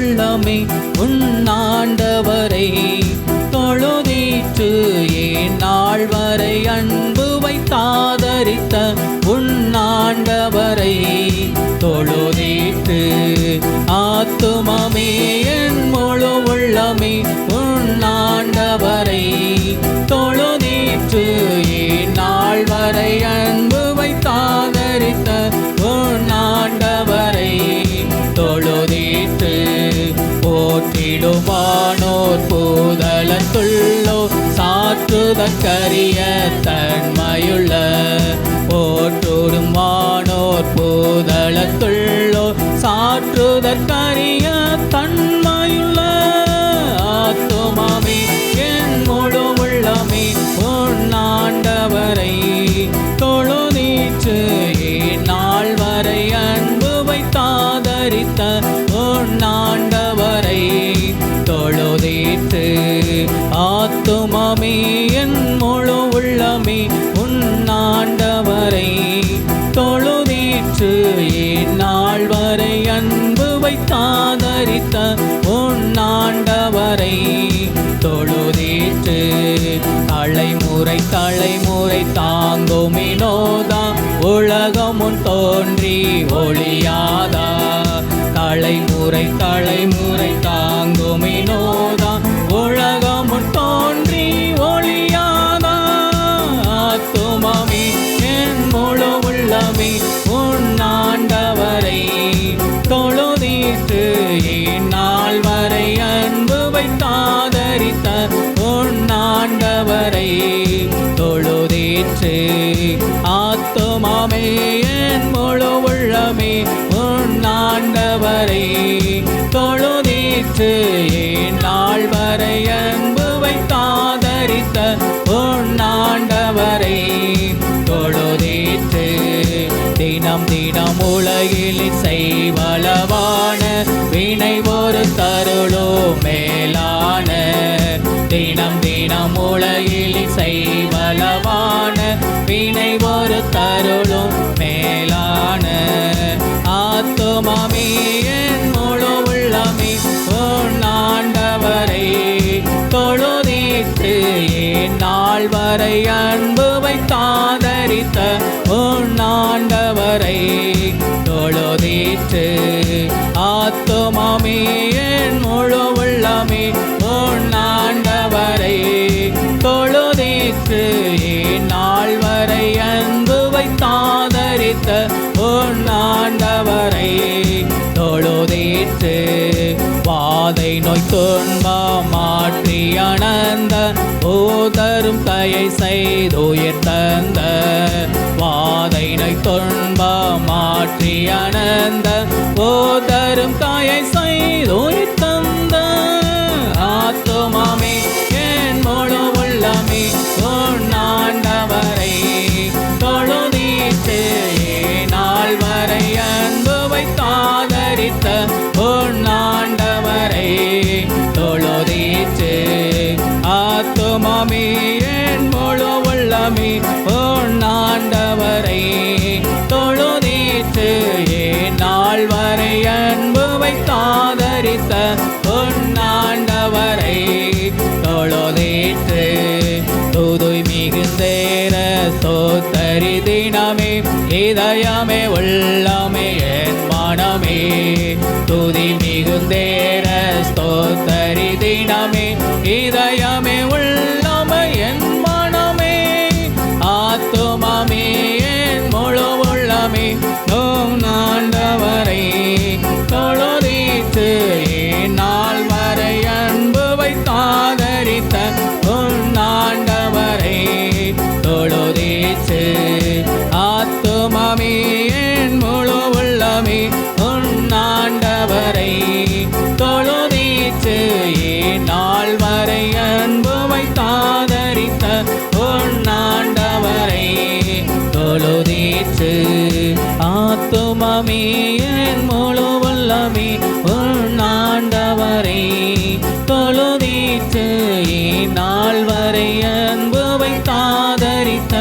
உள்ளமே உன்னாண்டவரை தொழுதீற்று நாள் வரை அன்பு வைத்தாதரித்த உன்னாண்டவரை தொழுதீற்று ஆத்துமமே என் முழு உள்ளமே உன்னாண்டவரை தொழுதீற்று நாள் வரை அன்பு வைத்தாதரித்த உன்னாண்டவரை தொழுதீற்று போற்றிடுவானோர் பூதலத்துள்ளோ சாற்றுதற்கரிய தன்மையுள்ள போற்றுடுவானோர் பூதலத்துள்ளோ சாற்றுதற்கரிய தன்மையுள்ள ஆத்துமாமே என் முழு உள்ளமே உன்னாண்டவரை தொழுதீற்று நாள் வரை அன்பு வைத்தாதரித்த உன்னாண்டவரை தொழுதீற்று ஆத்துமாமே என் முழு உள்ளமே உன்னாண்டவரை தொழுதீற்று நாள் வரை அன்பு வைத்தாதரித்த உன்னாண்டவரை தொழுதீற்று தலைமுறை தலைமுறை தாங்குமினோதா உலகம் முன் தோன்றி ஒளியாதா தலைமுறை தலைமுறை தாங்குமினோதா உலகம் முன் தோன்றி ஒளியாதா ஆத்துமாமே என் முழு உள்ளமே உன்னாண்டவரை தொழுதீற்று நாள் வரை அன்பு வைத்தாதரித்த உன்னாண்டவரை தொழுதீற்று ஆத்துமாமே என் முழு உள்ளமே உன்னாண்டவரை தொழுதீற்று நாள் வரை அன்பு வைத்தாதரித்த உன்னாண்டவரை தொழுதீற்று தினம் தினம் உலகில் செய்வளவான வினை ஒரு தருளோ மேலான தினம் தினம் உலகில் செய்வளவான வினை ஒரு தருளும் மேலான ஆத்துமாமே என் முழு உள்ளமே உன்னாண்டவரை தொழுதீற்று நாள் வரை அன்பு வைத்தாதரித்த உன்னாண்டவரை தொழுதீற்று ஆத்துமாமே என் முழு உள்ளமே உன்னாண்டவரை தொழுதீற்று நாள் வரை அன்பு வைத்தாதரித்த உன்னாண்டவரை தொழுதீற்று வாதை நோய் துன்பம் மாற்றி அனந்த ஓதரும் தயை செய்துயிர் தந்த வாதை நோய் துன்பம் மாற்றி அனந்த ஓதரும் தயை செய்துயிர் தந்த ஆத்துமாமே என் முழு உள்ளமே உன்னாண்டவரை தொழுதீற்று நாள் வரை அன்பு வைத்தாதரித்த உன்னாண்டவரை தொழுதீற்று ஆத்துமாமே என் முழு உள்ளமே உன்னாண்டவரை தொழுதீற்று நாள் வரை அன்பு வைத்தாதரித்த உன்னாண்டவரை தொழுதீற்று துதுய் மிகுந்தேர சோத்தரி தினமே இதயமே உள்ளமே என் மனமே துதி மிகுந்தேர ஸ்தோத்தரி தினமே இதயமே உள்ளமே என் மனமே ஆத்துமாமே என் முழு உள்ளமே உன்னாண்டவரை தொழுதீற்று நாள் வரை அன்பு வைத்தாதரித்த உன்னாண்டவரை தொழுதீற்று ஆத்துமாமே என் முழு உள்ளமே உன்னாண்டவரை தொழுதீற்று நாள் வரை அன்பு வைத்தாதரித்த உன்னாண்டவரை தொழுதீற்று ஆத்துமாமே என் முழு உள்ளமே உன்னாண்டவரை தொழுதீற்று நாள் வரை அன்பு வைத்தாதரித்த